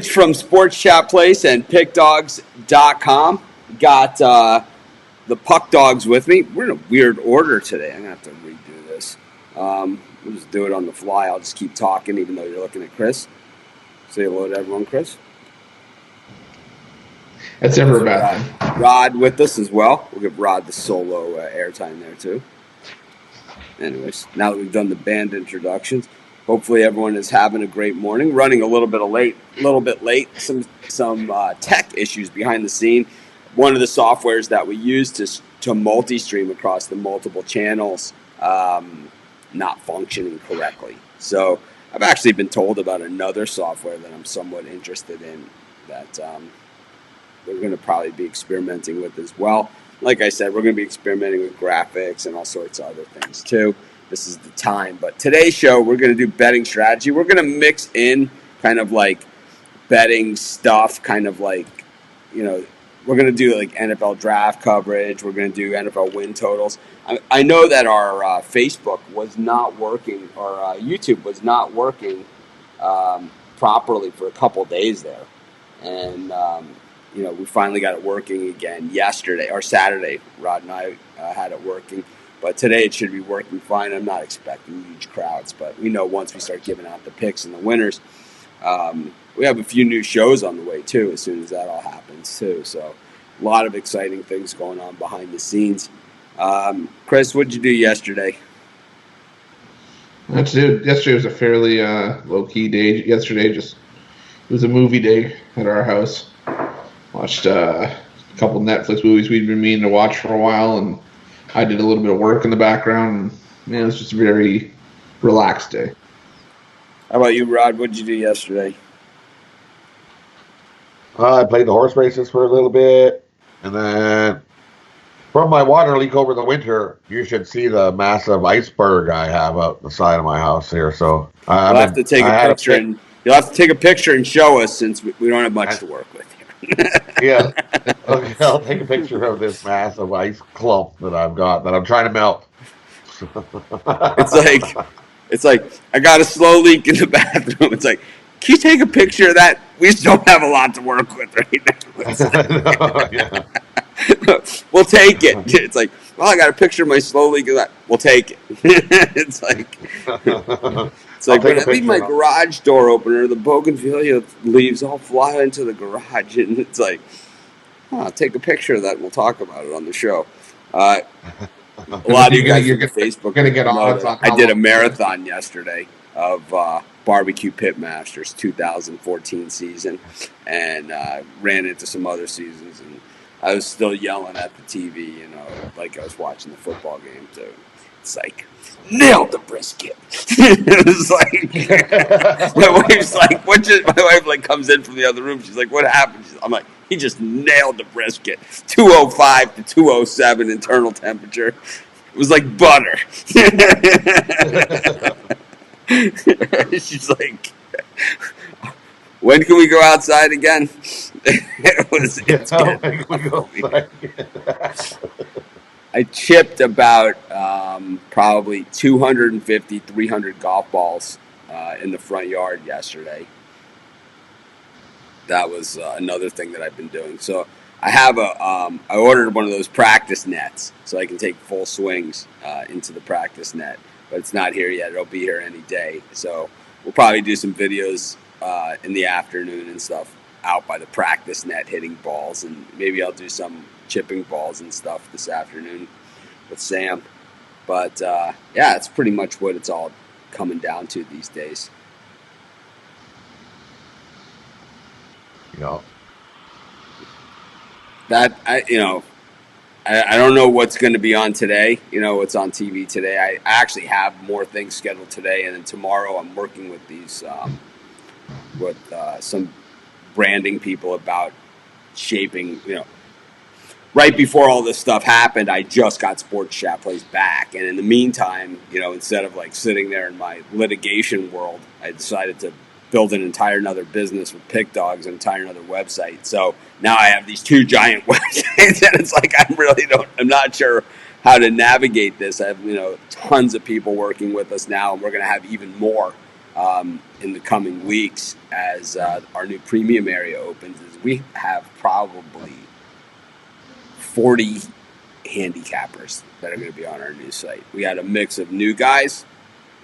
From Sports Chat Place and PickDogs.com. Got the Puck Dogs with me. We're in a weird order today. I'm going to have to redo this. We'll just do it on the fly. I'll just keep talking even though you're looking at Chris. Say hello to everyone, Chris. That's never a bad thing. Rod with us as well. We'll give Rod the solo airtime there too. Anyways, now that we've done the band introductions, hopefully everyone is having a great morning. Running a little bit late. Some tech issues behind the scene. One of the softwares that we use to multi-stream across the multiple channels not functioning correctly. So I've actually been told about another software that I'm somewhat interested in that we're going to probably be experimenting with as well. Like I said, we're going to be experimenting with graphics and all sorts of other things too. This is the time. But today's show, we're going to do betting strategy. We're going to mix in kind of like betting stuff, kind of like, we're going to do like NFL draft coverage. We're going to do NFL win totals. I know that our Facebook was not working, or YouTube was not working properly for a couple days there. And, we finally got it working again yesterday or Saturday. Rod and I had it working. But today it should be working fine. I'm not expecting huge crowds, but we know once we start giving out the picks and the winners, we have a few new shows on the way too as soon as that all happens too. So a lot of exciting things going on behind the scenes. Chris, what did you do yesterday? Yesterday was a fairly low-key day. It was a movie day at our house. Watched a couple Netflix movies we'd been meaning to watch for a while, and I did a little bit of work in the background. And, it was just a very relaxed day. How about you, Rod? What did you do yesterday? I played the horse races for a little bit, and then from my water leak over the winter, you should see the massive iceberg I have out the side of my house here. So you'll have to take a picture and show us since we don't have much to work with here. Yeah, okay, I'll take a picture of this massive ice clump that I've got that I'm trying to melt. It's like I got a slow leak in the bathroom. It's like, can you take a picture of that? We just don't have a lot to work with right now. We'll take it. It's like, well, I got a picture of my slow leak of that. We'll take it. It's like when I leave my garage door opener, the bougainvillea leaves all fly into the garage, and it's like, I'll take a picture of that and we'll talk about it on the show. A lot of you guys on Facebook going to get odds on. I did a marathon yesterday of Barbecue Pitmasters 2014 season, and ran into some other seasons, and I was still yelling at the TV, like I was watching the football game too. It's like, nailed the brisket. It was like, my wife's like, my wife comes in from the other room. She's like, what happened? I'm like, he just nailed the brisket. 205 to 207 internal temperature. It was like butter. She's like, when can we go outside again? I chipped about probably 250, 300 golf balls in the front yard yesterday. That was another thing that I've been doing. So I have I ordered one of those practice nets so I can take full swings into the practice net, but it's not here yet. It'll be here any day. So we'll probably do some videos in the afternoon and stuff out by the practice net hitting balls, and maybe I'll do some chipping balls and stuff this afternoon with Sam. But it's pretty much what it's all coming down to these days. That I don't know what's going to be on today. What's on TV today. I actually have more things scheduled today, and then tomorrow I'm working with these some branding people about shaping. Right before all this stuff happened, I just got Sports Chat Place back, and in the meantime, instead of sitting there in my litigation world, I decided to build an entire another business with Pick Dogs, an entire another website. So now I have these two giant websites, and it's like I'm not sure how to navigate this. I have tons of people working with us now, and we're going to have even more in the coming weeks as our new premium area opens is we have probably 40 handicappers that are going to be on our new site. We got a mix of new guys,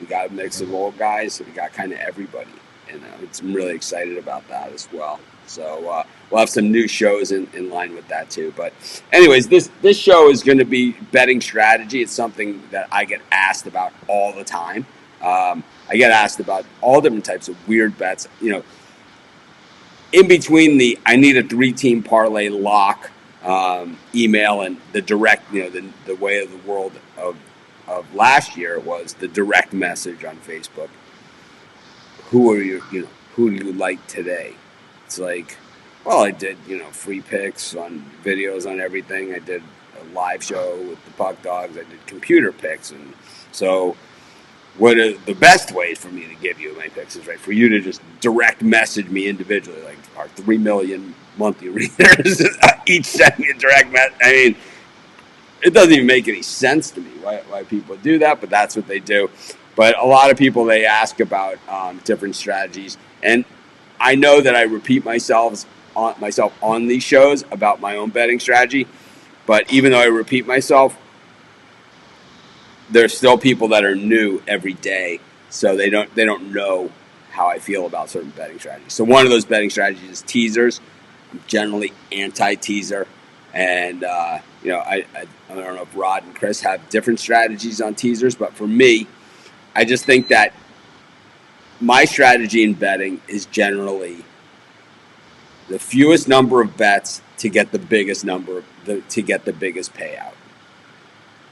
we got a mix of old guys, we got kind of everybody, and I'm really excited about that as well. So we'll have some new shows in line with that too. But anyways, this show is going to be betting strategy. It's something that I get asked about all the time. I get asked about all different types of weird bets. In between the I need a 3-team parlay lock email and the direct, the way of the world of last year was the direct message on Facebook. Who do you like today? It's like, well, I did, free picks on videos on everything. I did a live show with the Puck Dogs. I did computer picks. And so what are the best ways for me to give you my picks is, right, for you to just direct message me individually, like our 3 million monthly readers each send me a direct message. I mean, it doesn't even make any sense to me why people do that, but that's what they do. But a lot of people, they ask about different strategies. And I know that I repeat myself on these shows about my own betting strategy. But even though I repeat myself, there's still people that are new every day. So they don't know how I feel about certain betting strategies. So one of those betting strategies is teasers. I'm generally anti-teaser. And, I don't know if Rod and Chris have different strategies on teasers. But for me, I just think that my strategy in betting is generally the fewest number of bets to get the biggest to get the biggest payout.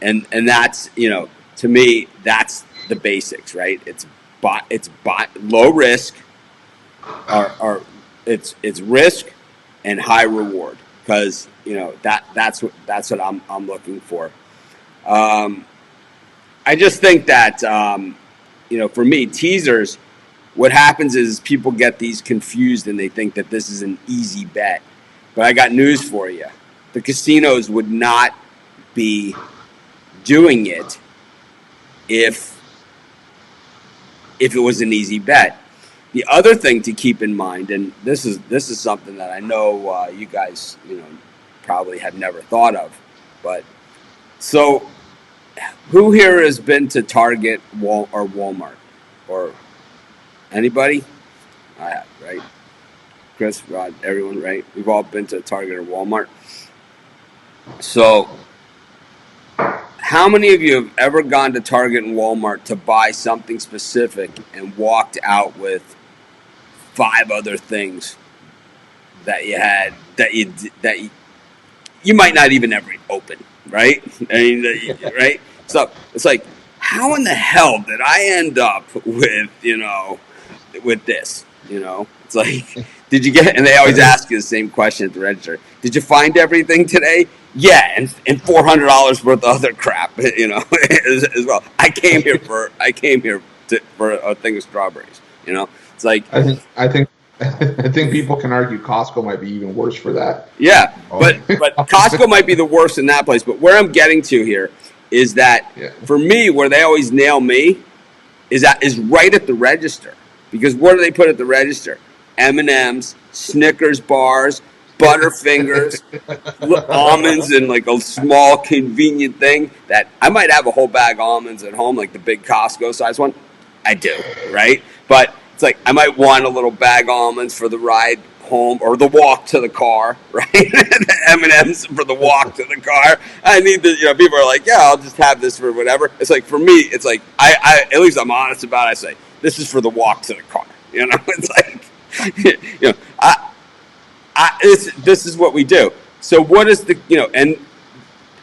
And that's, to me, that's the basics, right? It's low risk, or it's risk and high reward, because that's what I'm looking for. I just think that for me, teasers, what happens is people get these confused and they think that this is an easy bet. But I got news for you. The casinos would not be doing it if it was an easy bet. The other thing to keep in mind, and this is something that I know you guys probably have never thought of, but so who here has been to Target or Walmart or anybody? I have, right? Chris, Rod, everyone, right? We've all been to Target or Walmart. So how many of you have ever gone to Target and Walmart to buy something specific and walked out with 5 other things that you had that you might not even ever open, right? I mean, right? So it's like, how in the hell did I end up with with this? It's like, did you get? And they always ask you the same question at the register. Did you find everything today? Yeah, and $400 worth of other crap, as well. I came here for a thing of strawberries. It's like I think people can argue Costco might be even worse for that. Yeah, but Costco might be the worst in that place. But where I'm getting to here is that for me, where they always nail me is right at the register. Because what do they put at the register? M&Ms, Snickers bars, Butterfingers, almonds in like a small convenient thing that I might have a whole bag of almonds at home, like the big Costco size one. I do, right? But it's like I might want a little bag of almonds for the ride home or the walk to the car, right? The M&Ms for the walk to the car. I need the, people are like, yeah, I'll just have this for whatever. It's like, for me, it's like, I at least I'm honest about it. I say, this is for the walk to the car. It's like, this is what we do. So what is and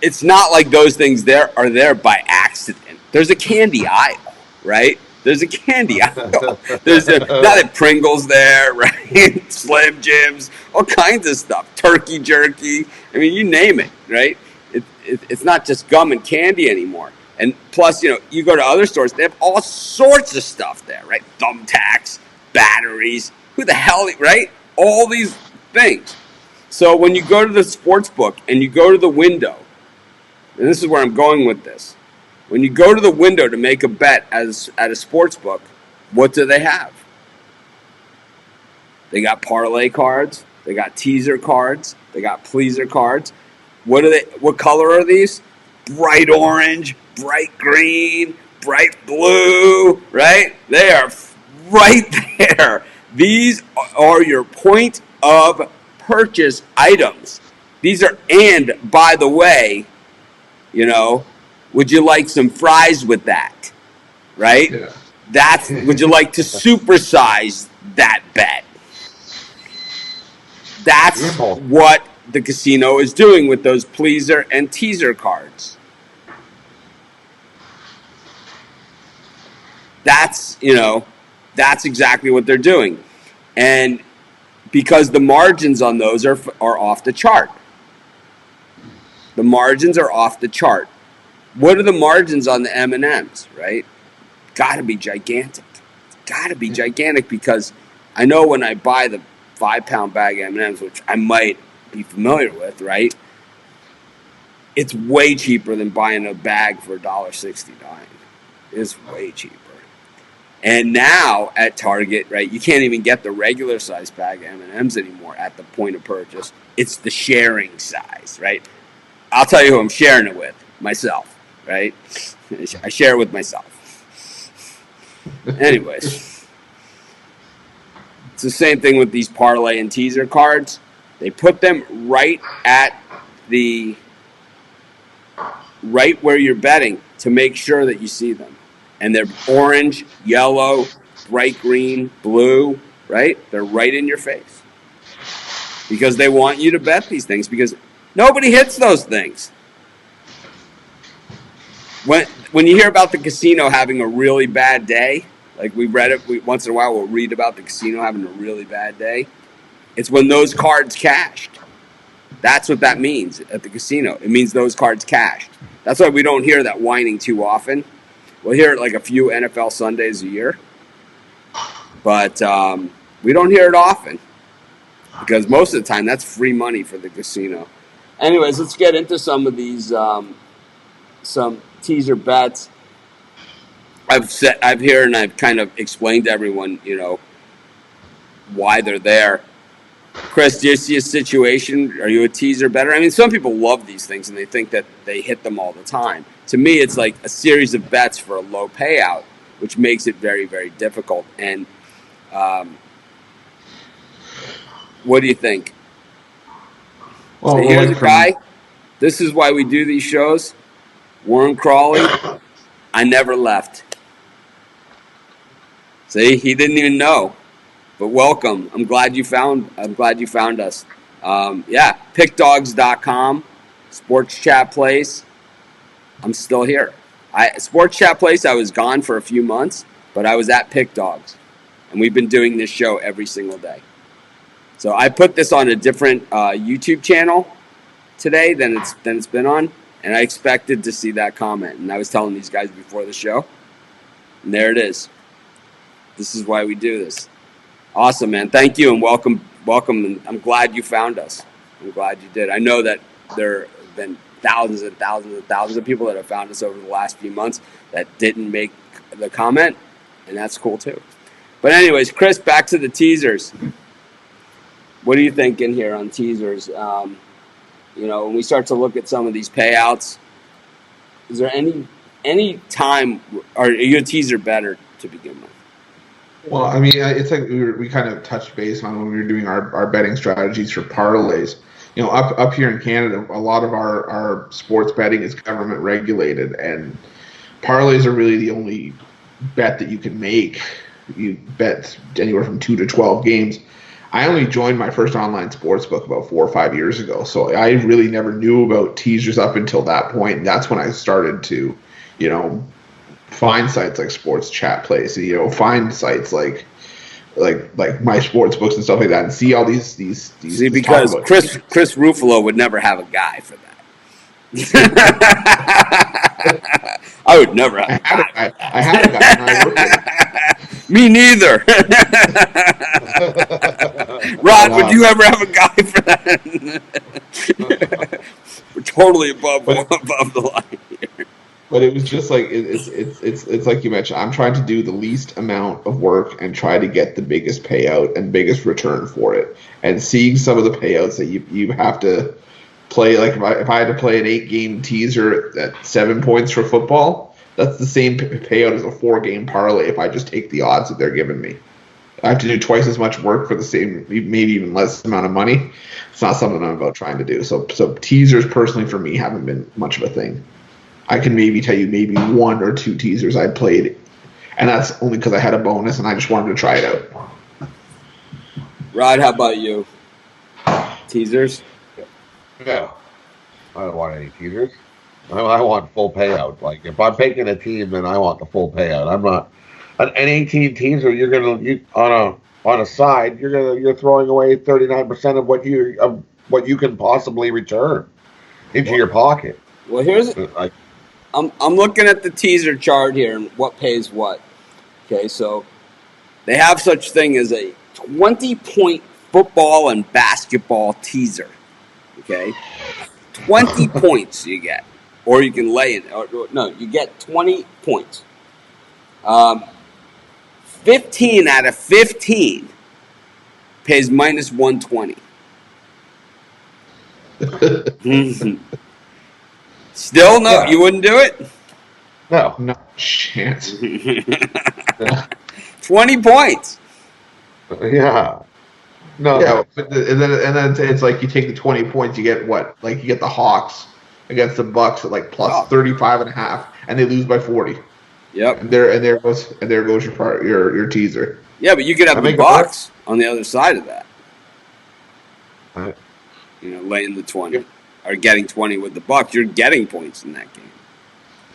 it's not like those things are there by accident. There's a candy aisle, right? There's a candy aisle. There's now that Pringles there, right? Slim Jims, all kinds of stuff. Turkey jerky. I mean, you name it, right? It's not just gum and candy anymore. And plus, you go to other stores, they have all sorts of stuff there, right? Thumbtacks, batteries. Who the hell, right? All these things. So when you go to the sports book and you go to the window, and this is where I'm going with this. When you go to the window to make a bet at a sports book, What do they have? They got parlay cards. They got teaser cards. They got pleaser cards. What color are these? Bright orange, bright green, bright blue, right? They are right there. These are your point of purchase items. These are, and by the way, would you like some fries with that? Right? Yeah. Would you like to supersize that bet? That's Beautiful. what the casino is doing with those pleaser and teaser cards. That's exactly what they're doing. And because the margins on those are off the chart. The margins are off the chart. What are the margins on the M&Ms, right? Got to be gigantic. Got to be gigantic, because I know when I buy the 5-pound bag of M&Ms, which I might be familiar with, right? It's way cheaper than buying a bag for $1.69. It's way cheaper. And now at Target, right, you can't even get the regular size bag of M&Ms anymore at the point of purchase. It's the sharing size, right? I'll tell you who I'm sharing it with. Myself, right? I share it with myself. Anyways, it's the same thing with these parlay and teaser cards. They put them right where you're betting to make sure that you see them. And they're orange, yellow, bright green, blue, right? They're right in your face. Because they want you to bet these things, because nobody hits those things. When you hear about the casino having a really bad day, like we read it, once in a while we'll read about the casino having a really bad day. It's when those cards cashed. That's what that means at the casino. It means those cards cashed. That's why we don't hear that whining too often. We'll hear it like a few NFL Sundays a year. But we don't hear it often, because most of the time that's free money for the casino. Anyways, let's get into some of these some teaser bets. I've here and I've kind of explained to everyone, why they're there. Chris, do you see a situation? Are you a teaser bettor? I mean, some people love these things and they think that they hit them all the time. To me, it's like a series of bets for a low payout, which makes it very, very difficult. And what do you think? Well, so here's a guy. This is why we do these shows. Warren Crawley, I never left. See, he didn't even know. But welcome. I'm glad you found us. Pickdogs.com, Sports Chat Place. I'm still here. Sports Chat Place, I was gone for a few months, but I was at Pick Dogs. And we've been doing this show every single day. So I put this on a different YouTube channel today than it's been on, and I expected to see that comment. And I was telling these guys before the show, and there it is. This is why we do this. Awesome, man. Thank you and welcome. And I'm glad you found us. I'm glad you did. I know that there have been thousands and thousands and thousands of people that have found us over the last few months that didn't make the comment, and that's cool too. But anyways, Chris, back to the teasers. What are you thinking here on teasers? When we start to look at some of these payouts, is there any time, or are you a teaser bettor to begin with? Well, I mean, it's like we kind of touched base on when we were doing our betting strategies for parlays. Up here in Canada, a lot of our sports betting is government regulated, and parlays are really the only bet that you can make. You bet anywhere from 2 to 12 games. I only joined my first online sports book about 4 or 5 years ago, so I really never knew about teasers up until that point. And that's when I started to, find sites like Sports Chat Place, find sites like my sports books and stuff like that, and see all these. See, because Chris Ruffalo would never have a guy for that. I would never have a guy. I had a guy when I worked with him. Me neither. Rod, would you ever have a guy for that? We're totally above the line here. But it was just like it's like you mentioned. I'm trying to do the least amount of work and try to get the biggest payout and biggest return for it. And seeing some of the payouts that you have to play, like if I had to play an 8-game teaser at 7 points for football, that's the same payout as a 4-game parlay if I just take the odds that they're giving me. I have to do twice as much work for the same, maybe even less amount of money. It's not something I'm about trying to do. So teasers personally for me haven't been much of a thing. I can maybe tell you maybe 1 or 2 teasers I played, and that's only because I had a bonus and I just wanted to try it out. Rod, how about you? Teasers? Yeah. I don't want any teasers. I want full payout. Like if I'm picking a team, then I want the full payout. I'm not an 18 teaser. On a side. You're throwing away 39% of what you can possibly return into your pocket. Well, here's I'm looking at the teaser chart here and what pays what. Okay, so they have such thing as a 20-point football and basketball teaser. Okay, 20 points you get, or you can lay it. No, you get 20 points. 15 out of 15 pays minus 120. Still, no, you wouldn't do it? No chance. 20 points. Yeah. No. Yeah, but and then it's like you take the 20 points, you get what? Like you get the Hawks against the Bucks at like plus 35.5, and they lose by 40. Yep. And there goes your teaser. Yeah, but you could have the Bucks on the other side of that. Laying the 20 or getting 20 with the Bucks, you're getting points in that game.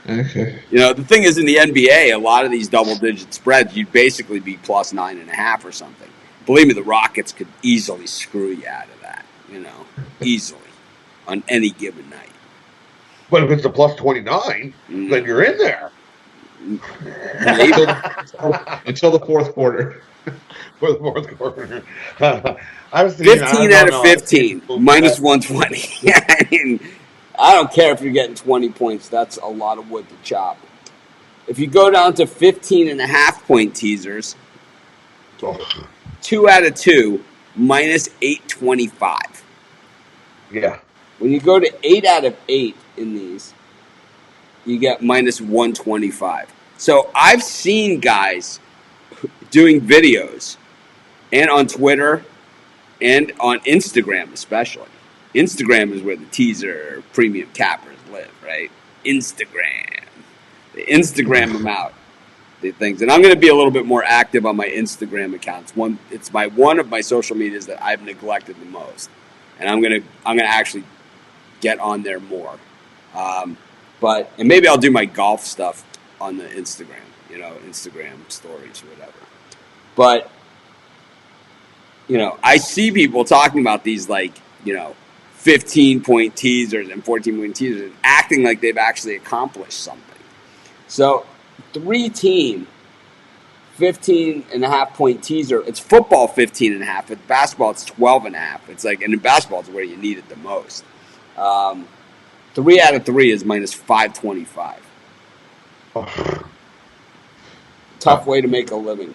Okay. The thing is, in the NBA, a lot of these double-digit spreads, you'd basically be plus 9.5 or something. Believe me, the Rockets could easily screw you out of that. Easily on any given night. But if it's a plus 29, then you're in there. Maybe. Until the fourth quarter. For the fourth quarter. I was thinking, 15 out of 15, minus 120. I don't care if you're getting 20 points. That's a lot of wood to chop. If you go down to 15.5-point teasers, 2 out of 2, minus 825. Yeah. When you go to 8 out of 8 in these, you get minus 125. So I've seen guys doing videos, and on Twitter, and on Instagram especially. Instagram is where the teaser premium cappers live, right? Instagram. They Instagram them out. The things. And I'm going to be a little bit more active on my Instagram accounts. It's one of my social medias that I've neglected the most. And I'm going to actually get on there more. And maybe I'll do my golf stuff on the Instagram, Instagram stories or whatever. But I see people talking about these 15-point teasers and 14-point teasers acting like they've actually accomplished something. So 3-team 15.5-point teaser, it's football 15.5. With basketball, it's 12.5. It's and in basketball, it's where you need it the most. 3 out of 3 is minus 525. Tough way to make a living.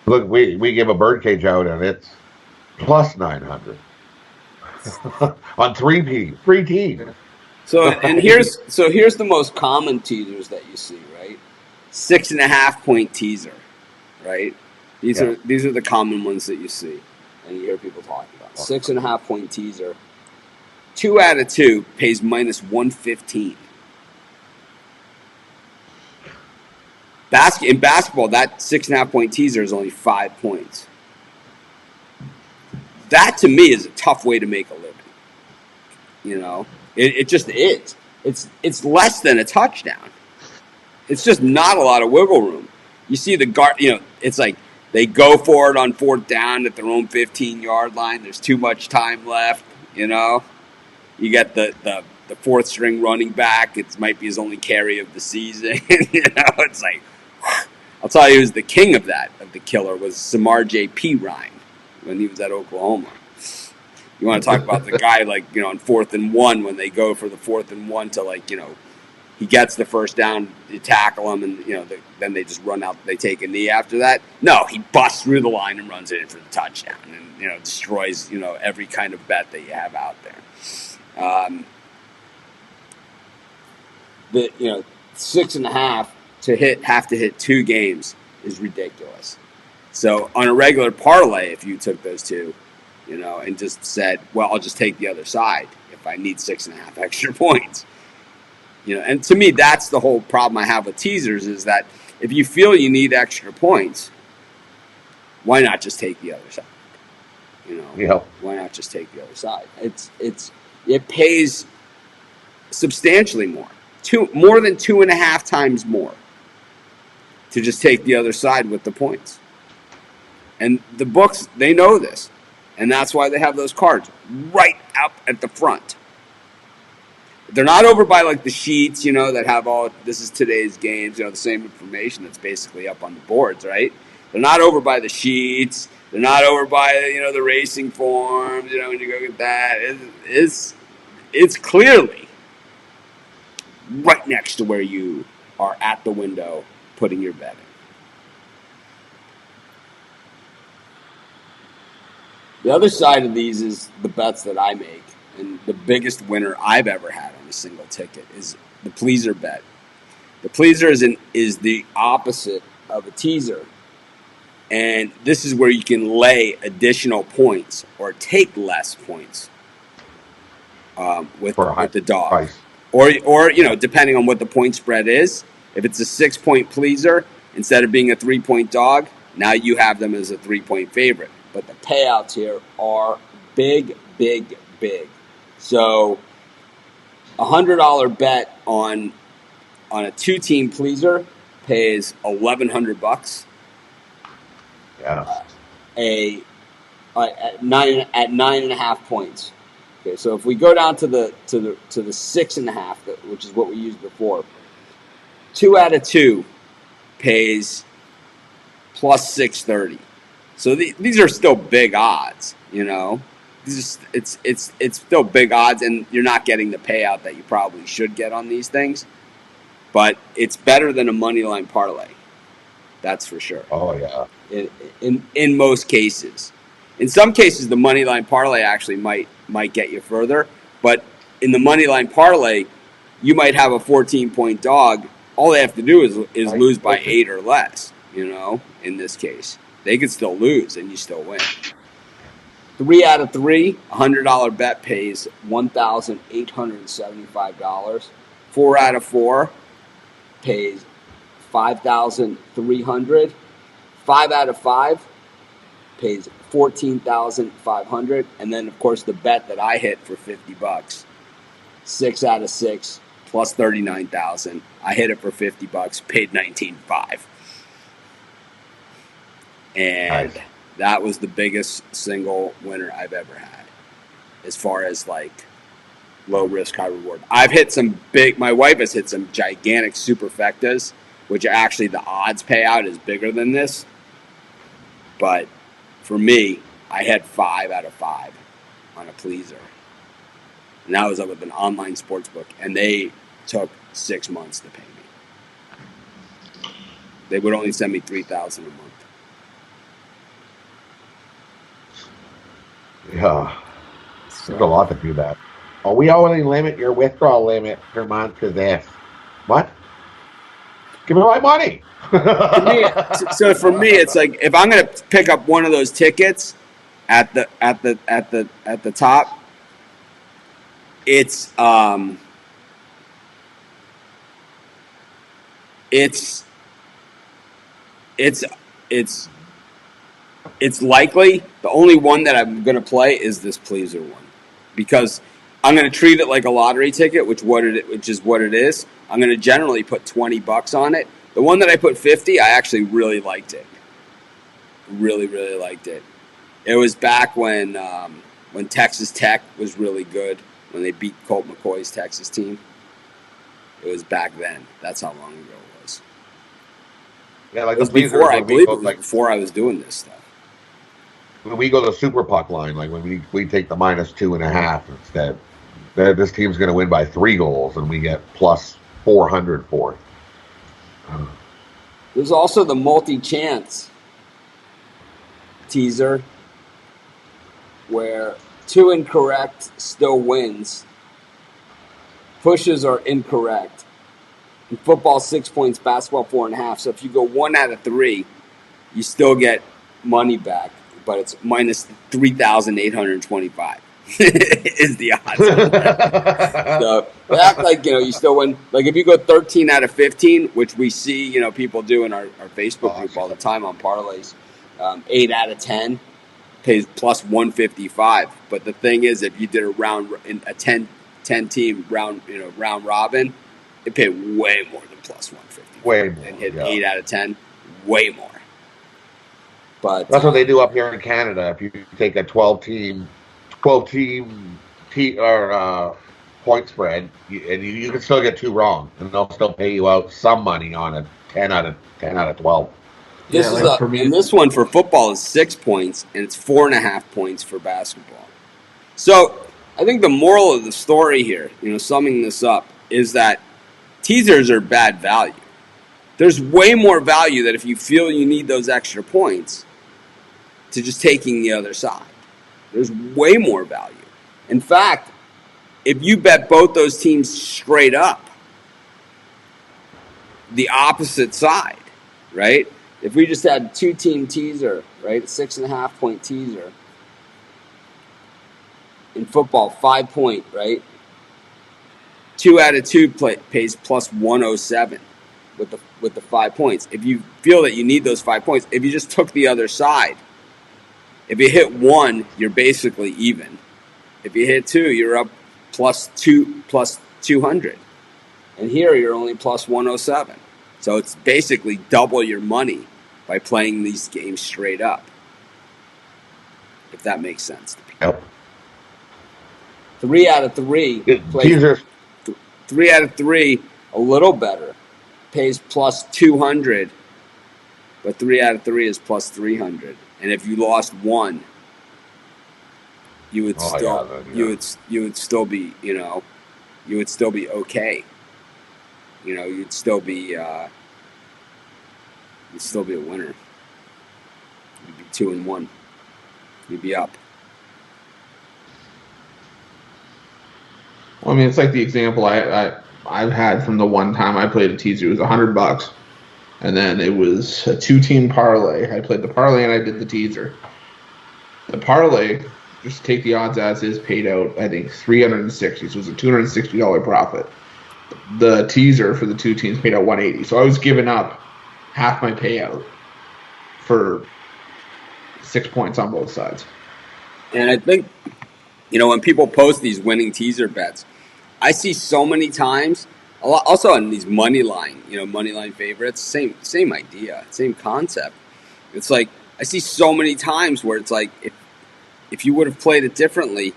Look, we give a birdcage out and it's plus 900 on 3 teams. So here's the most common teasers that you see, right? 6.5-point teaser, right? These are the common ones that you see, and you hear people talking about. 6.5-point teaser. 2 out of 2 pays minus 115. In basketball, that 6.5-point teaser is only 5 points. That to me is a tough way to make a living. It just is. It's less than a touchdown. It's just not a lot of wiggle room. You see the guard. It's like they go for it on 4th down at their own 15-yard line. There's too much time left. You get the 4th string running back. It might be his only carry of the season. It's like. I'll tell you, who's the king of the killer was Samar J.P. Ryan when he was at Oklahoma. You want to talk about the guy on 4th and 1 when they go for the 4th and 1 to he gets the first down, you tackle him, and then they just run out. They take a knee after that. No, he busts through the line and runs it in for the touchdown, and destroys every kind of bet that you have out there. The 6.5 to have to hit 2 games is ridiculous. So on a regular parlay, if you took those two, and just said, well, I'll just take the other side if I need 6.5 extra points. And to me, that's the whole problem I have with teasers is that if you feel you need extra points, why not just take the other side? Why not just take the other side? It pays substantially more, more than 2.5 times more to just take the other side with the points. And the books, they know this, and that's why they have those cards right up at the front. They're not over by like the sheets, that have all, this is today's games, the same information that's basically up on the boards, right? They're not over by the sheets. They're not over by, the racing forms, when you go get that. It's clearly right next to where you are at the window putting your bet in. The other side of these is the bets that I make. And the biggest winner I've ever had on a single ticket is the pleaser bet. The pleaser is the opposite of a teaser. And this is where you can lay additional points or take less points with the dog. Price. Or depending on what the point spread is. If it's a 6-point pleaser, instead of being a 3-point dog, now you have them as a 3-point favorite. But the payouts here are big, big, big. So a $100 bet on a 2-team pleaser pays $1,100. Yeah. At 9.5 points. Okay, so if we go down to the 6.5, which is what we used before, 2 out of 2 pays plus 630. So these are still big odds, It's still big odds, and you're not getting the payout that you probably should get on these things. But it's better than a money line parlay. That's for sure. Oh yeah. In most cases, in some cases, the money line parlay actually might get you further. But in the money line parlay, you might have a 14-point dog. All they have to do is lose by 8 or less. In this case, they could still lose and you still win. 3 out of 3, $100 bet pays $1,875. 4 out of 4 pays $5,300. 5 out of 5 pays $14,500. And then, of course, the bet that I hit for $50. 6 out of 6 plus $39,000. I hit it for $50. Paid $19,500. And nice. That was the biggest single winner I've ever had, as far as like low risk, high reward. My wife has hit some gigantic superfectas, which actually the odds payout is bigger than this. But for me, I had 5 out of 5 on a pleaser. And that was up with an online sports book, and they took 6 months to pay me. They would only send me $3,000 a month. Yeah, there's a lot to do that. Oh, we only limit your withdrawal limit per month to this. What? Give me my money. So for me, it's like if I'm going to pick up one of those tickets at the top, it's likely the only one that I'm going to play is this pleaser one, because I'm going to treat it like a lottery ticket, which is what it is. I'm going to generally put $20 on it. The one that I put $50, I actually really liked it. Really, really liked it. It was back when Texas Tech was really good, when they beat Colt McCoy's Texas team. It was back then. That's how long ago it was. Yeah, like it was the before, I believe go, it was before I was doing this stuff. When we go to super puck line, like when we take the -2.5 instead, this team's going to win by 3 goals, and we get plus 400 for it. There's also the multi-chance teaser where 2 incorrect still wins. Pushes are incorrect. In football, 6 points, basketball, 4.5. So if you go 1 out of 3, you still get money back, but it's minus 3,825 is the odds on that. So they act like, you still win. Like if you go 13 out of 15, which we see, people do in our Facebook group all the time on parlays, 8 out of 10 pays plus 155. But the thing is, if you did a 10 team round robin, it paid way more than plus 150. Way more. And hit 8 out of 10, way more. But that's what they do up here in Canada. If you take a 12 team point spread, and you can still get 2 wrong, and they'll still pay you out some money on a 10 out of 12. And this one for football is 6 points, and it's 4.5 points for basketball. So I think the moral of the story here, summing this up, is that teasers are bad value. There's way more value that if you feel you need those extra points to just taking the other side. There's way more value. In fact, if you bet both those teams straight up, the opposite side, right? If we just had 2-team teaser, right, a 6.5 point teaser, in football, 5 point, right? 2 out of 2 pays plus 107 with the 5 points. If you feel that you need those 5 points, if you just took the other side, if you hit 1, you're basically even. If you hit 2, you're up plus 200. And here you're only plus 107. So it's basically double your money by playing these games straight up. If that makes sense to people. Yep. 3 out of 3. Teasers. 3 out of 3, a little better. Pays plus 200. But 3 out of 3 is plus 300. And if you lost 1, you would you would still be okay. You'd still be a winner. You'd be 2-1. You'd be up. Well, I mean, it's like the example I've had from the one time I played a teaser. It was $100, and then it was a 2-team parlay. I played the parlay and I did the teaser. The parlay, just take the odds as is, paid out I think $360, so it was a $260 profit. The teaser for the 2 teams paid out $180, so I was giving up half my payout for 6 points on both sides. And I think, when people post these winning teaser bets, I see so many times, also on these money line favorites, same idea, same concept. It's like, I see so many times where it's like, if you would have played it differently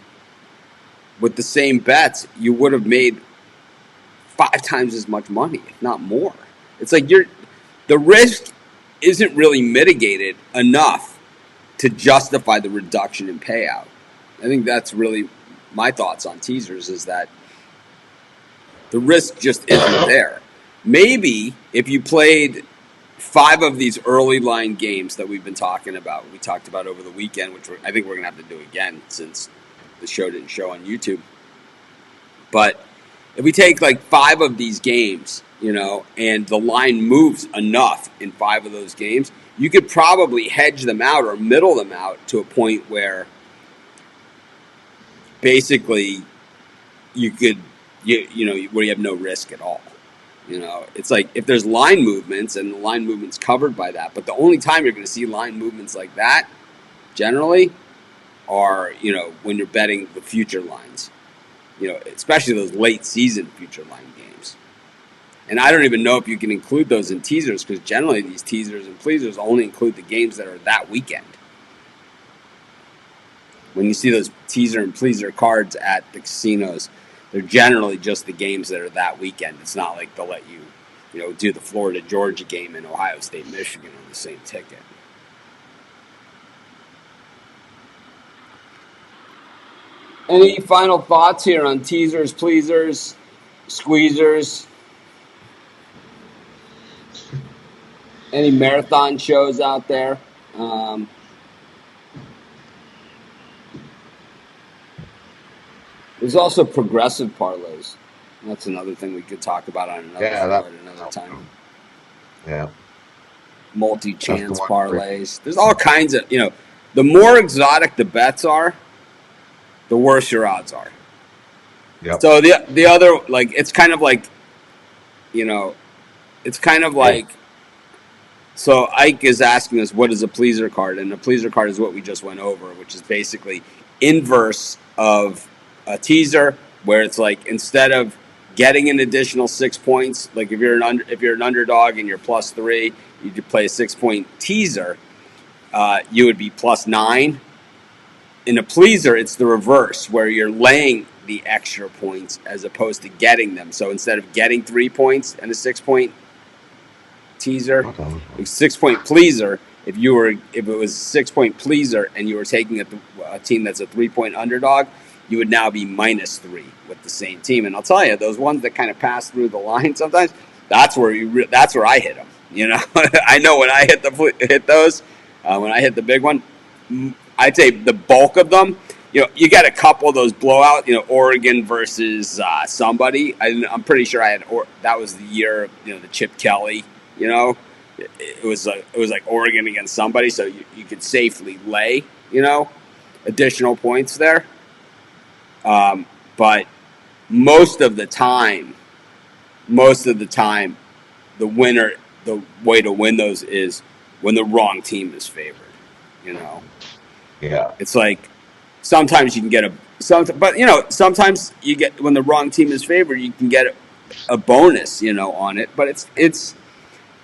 with the same bets, you would have made 5 times as much money, if not more. It's like the risk isn't really mitigated enough to justify the reduction in payout. I think that's really my thoughts on teasers, is that the risk just isn't there. Maybe if you played 5 of these early line games that we've been talking about, we talked about over the weekend, which I think we're going to have to do again since the show didn't show on YouTube. But if we take like 5 of these games, and the line moves enough in 5 of those games, you could probably hedge them out or middle them out to a point where basically where you have no risk at all. It's like if there's line movements and the line movement's covered by that, but the only time you're going to see line movements like that generally are, when you're betting the future lines, especially those late season future line games. And I don't even know if you can include those in teasers, because generally these teasers and pleasers only include the games that are that weekend. When you see those teaser and pleaser cards at the casinos, they're generally just the games that are that weekend. It's not like they'll let you, do the Florida-Georgia game and Ohio State-Michigan on the same ticket. Any final thoughts here on teasers, pleasers, squeezers? Any marathon shows out there? There's also progressive parlays. That's another thing we could talk about on another Yeah, show at another time. Yeah. Multi-chance That's the one. parlays. There's all kinds of, the more exotic the bets are, the worse your odds are. Yep. So the other, like, it's kind of like, it's kind of like, so Ike is asking us, what is a pleaser card? And a pleaser card is what we just went over, which is basically inverse of a teaser, where it's like, instead of getting an additional 6 points, like if you're an underdog and you're +3, you could play a 6-point teaser, you would be +9. In a pleaser, it's the reverse, where you're laying the extra points as opposed to getting them. So instead of getting 3 points and a 6-point teaser, 6-point pleaser, if it was a 6-point pleaser and you were taking a team that's a 3-point underdog, you would now be -3 with the same team. And I'll tell you, those ones that kind of pass through the line sometimes, that's where I hit them. I know when I hit those, when I hit the big one, I'd say the bulk of them. You got a couple of those blowout. Oregon versus somebody. I'm pretty sure that was the year. The Chip Kelly. It was like Oregon against somebody, so you could safely lay. Additional points there. But most of the time, the way to win those is when the wrong team is favored. Yeah. It's like sometimes you can get sometimes you get, when the wrong team is favored, you can get a bonus, on it. But it's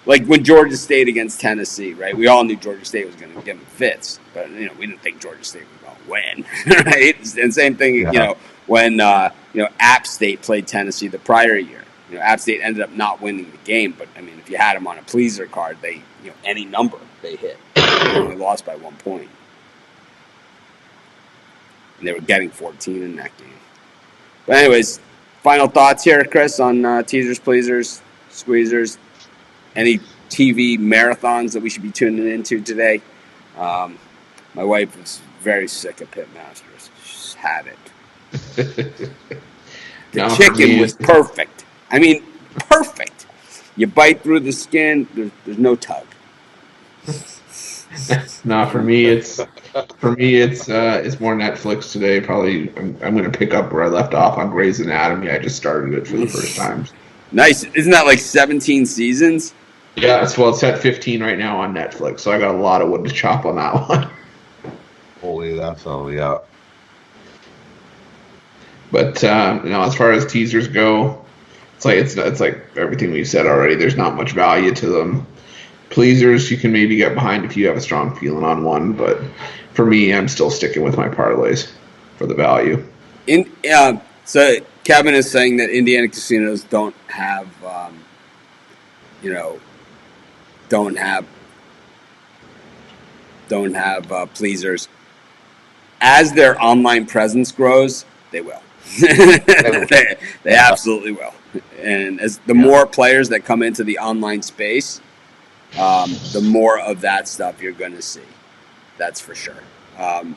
like when Georgia State against Tennessee, right? We all knew Georgia State was going to give them fits, but we didn't think Georgia State was going to win, right? And same thing, when App State played Tennessee the prior year. App State ended up not winning the game, but I mean, if you had them on a pleaser card, they any number they hit, they only lost by 1 point. And they were getting 14 in that game. But anyways, final thoughts here, Chris, on teasers, pleasers, squeezers, any TV marathons that we should be tuning into today. My wife was very sick of Pitmasters. She's had it. The chicken was perfect. I mean, perfect. You bite through the skin, there's no tug. No, for me it's more Netflix today. Probably I'm going to pick up where I left off on Grey's Anatomy. I just started it for the first time. Nice. Isn't that like 17 seasons? Yeah, it's at 15 right now on Netflix, so I got a lot of wood to chop on that one. Holy, that's all, yeah. But as far as teasers go, it's like everything we've said already. There's not much value to them. Pleasers, you can maybe get behind if you have a strong feeling on one, but for me, I'm still sticking with my parlays for the value. So Kevin is saying that Indiana casinos don't have, pleasers. As their online presence grows, they will. they absolutely will. And as the more players that come into the online space, the more of that stuff you're going to see. That's for sure. I'm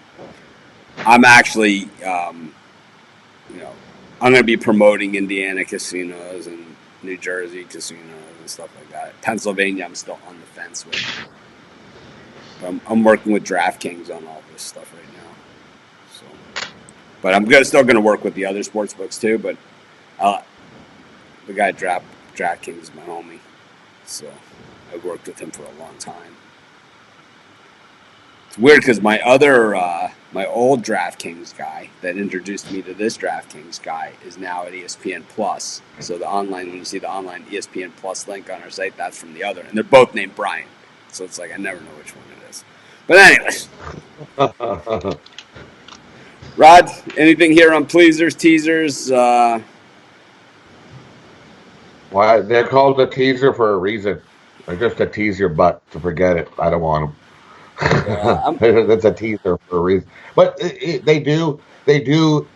actually, I'm going to be promoting Indiana casinos and New Jersey casinos and stuff like that. Pennsylvania, I'm still on the fence with. I'm working with DraftKings on all this stuff right now. So, but I'm still going to work with the other sports books too. But the guy at DraftKings is my homie, so I've worked with him for a long time. It's weird because my old DraftKings guy that introduced me to this DraftKings guy is now at ESPN Plus. So when you see the online ESPN Plus link on our site, that's from the other, and they're both named Brian. So it's like I never know which one it is. But anyways, Rod, anything here on pleasers, teasers? Why they're called a teaser for a reason. They're just to tease your butt to forget it. I don't want them. That's a teaser for a reason. But they do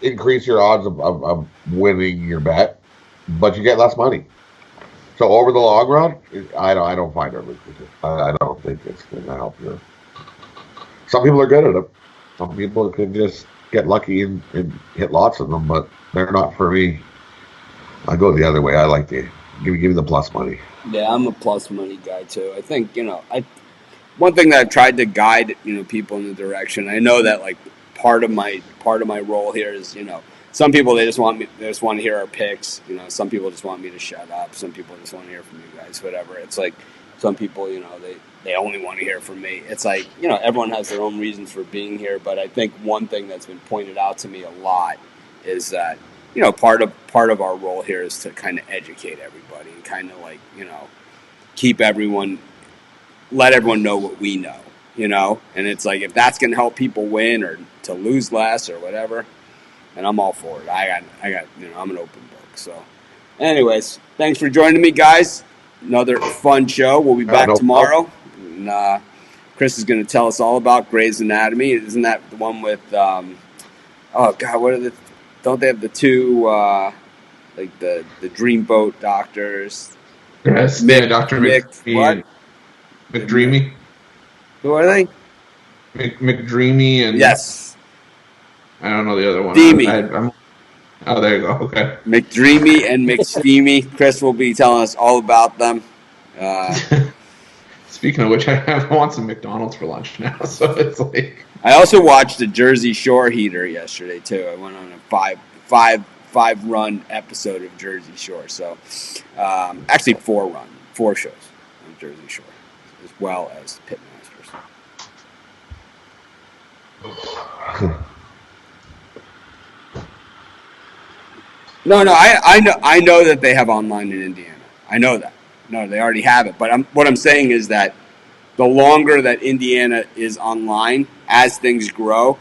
increase your odds of winning your bet, but you get less money. So over the long run, I don't find it lucrative. I don't think it's going to help you. Some people are good at it. Some people can just get lucky and hit lots of them, but they're not for me. I go the other way. I like to give me the plus money. Yeah, I'm a plus money guy too. I think one thing that I've tried to guide people in the direction. I know that like part of my role here is some people they just want to hear our picks. Some people just want me to shut up. Some people just want to hear from you guys. Whatever. It's like some people they only want to hear from me. It's like everyone has their own reasons for being here. But I think one thing that's been pointed out to me a lot is that part of our role here is to kind of educate everybody and kind of like keep everyone. Let everyone know what we know, and it's like if that's going to help people win or to lose less or whatever, and I'm all for it. I got, I'm an open book. So, anyways, thanks for joining me, guys. Another fun show. We'll be back tomorrow. And, Chris is going to tell us all about Grey's Anatomy. Isn't that the one with? Oh God, what are don't they have the two like the Dreamboat doctors? Yes, Dr. What? McDreamy. Who are they? McDreamy and yes. I don't know the other one. Steamy. Oh, there you go. Okay. McDreamy and McSteamy. Chris will be telling us all about them. Speaking of which, I want some McDonald's for lunch now. So it's like I also watched the Jersey Shore heater yesterday too. I went on a five run episode of Jersey Shore. So actually 4 shows on Jersey Shore, as well as Pitmasters. No, I know that they have online in Indiana. I know that. No, they already have it. But what I'm saying is that the longer that Indiana is online, as things grow,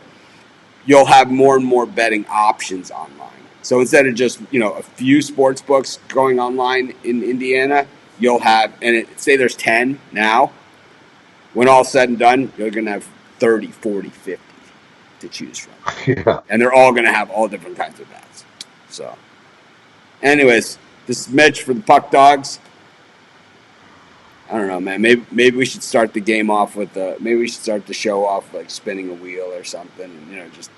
you'll have more and more betting options online. So instead of just a few sports books going online in Indiana, you'll have say there's 10 now. When all's said and done, you're going to have 30, 40, 50 to choose from. Yeah. And they're all going to have all different kinds of bets. So, anyways, this is Mitch for the Puck Dogs. I don't know, man. Maybe we should start the game off with maybe we should start the show off like spinning a wheel or something, and just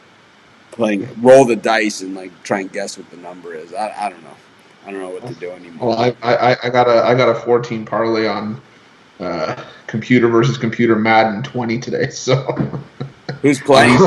roll the dice and like try and guess what the number is. I don't know. I don't know what to do anymore. Well, I got a 14 parlay on computer versus computer Madden 20 today. So who's playing?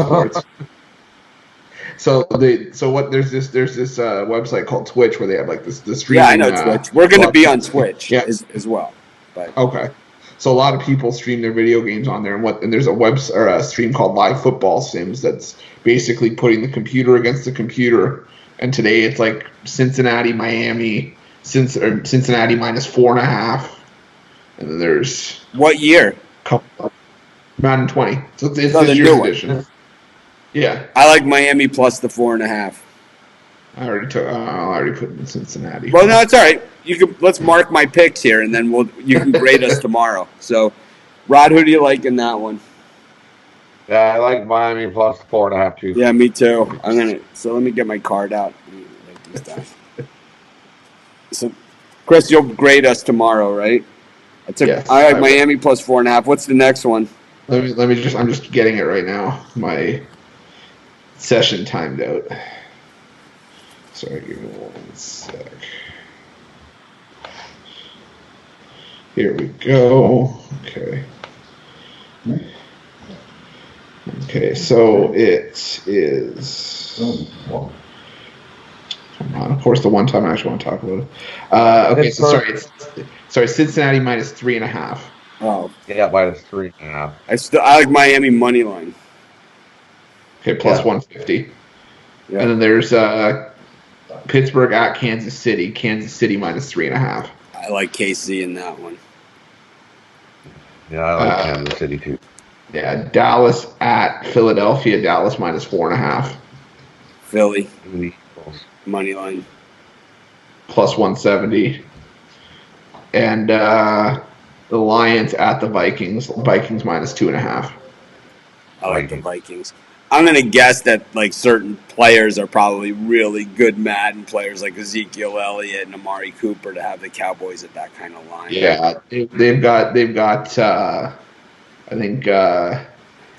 So there's this website called Twitch where they have like the streaming. Yeah, I know Twitch. We're going to be on Twitch as well. But. Okay. So a lot of people stream their video games on there, and there's a stream called Live Football Sims that's basically putting the computer against the computer. And today it's like Cincinnati, Miami, Cincinnati minus 4.5, and then there's what year? Madden 20. So it's the new edition. Yeah, I like Miami plus the 4.5. I already put in Cincinnati. Well, no, it's all right. Let's mark my picks here, and then you can grade us tomorrow. So, Rod, who do you like in that one? Yeah, I like Miami plus 4.5 too. Yeah, me too. So let me get my card out. So, Chris, you'll grade us tomorrow, right? Yes. I like Miami plus 4.5. What's the next one? Let me just. I'm just getting it right now. My session timed out. Sorry, give me 1 sec. Here we go. Okay. Okay, so it is. Come on, of course, the one time I actually want to talk about it. Okay, so sorry, Cincinnati minus 3.5. Oh, yeah, minus 3.5. I like Miami money line. Okay, plus 150. Yeah. And then there's Pittsburgh at Kansas City. Kansas City minus 3.5. I like KC in that one. Yeah, I like Kansas City too. Yeah, Dallas at Philadelphia. Dallas minus 4.5. Philly money line plus 170. And the Lions at the Vikings. Vikings minus 2.5. I like the Vikings. I'm gonna guess that like certain players are probably really good Madden players, like Ezekiel Elliott and Amari Cooper, to have the Cowboys at that kind of line. Yeah, they've got. I think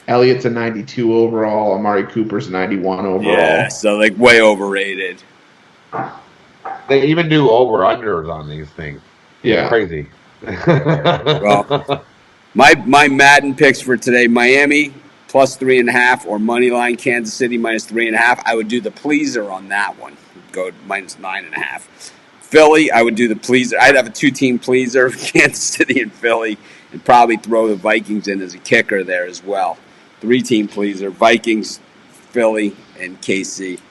Elliott's a 92 overall. Amari Cooper's a 91 Yeah, overall. so like way overrated. They even do over unders on these things. Yeah. Crazy. Well, my Madden picks for today: Miami plus 3.5 or money line Kansas City minus 3.5. I would do the pleaser on that one. Go minus 9.5. Philly, I would do the pleaser. I'd have a 2-team pleaser, Kansas City and Philly, and probably throw the Vikings in as a kicker there as well. 3-team pleaser: Vikings, Philly, and KC.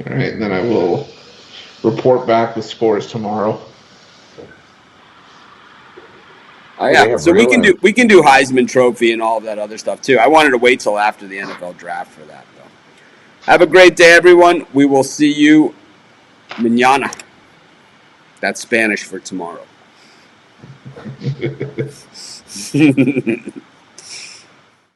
All right, and then I will report back with scores tomorrow. Oh, yeah, so we can do Heisman Trophy and all of that other stuff too. I wanted to wait till after the NFL draft for that though. Have a great day, everyone. We will see you mañana. That's Spanish for tomorrow.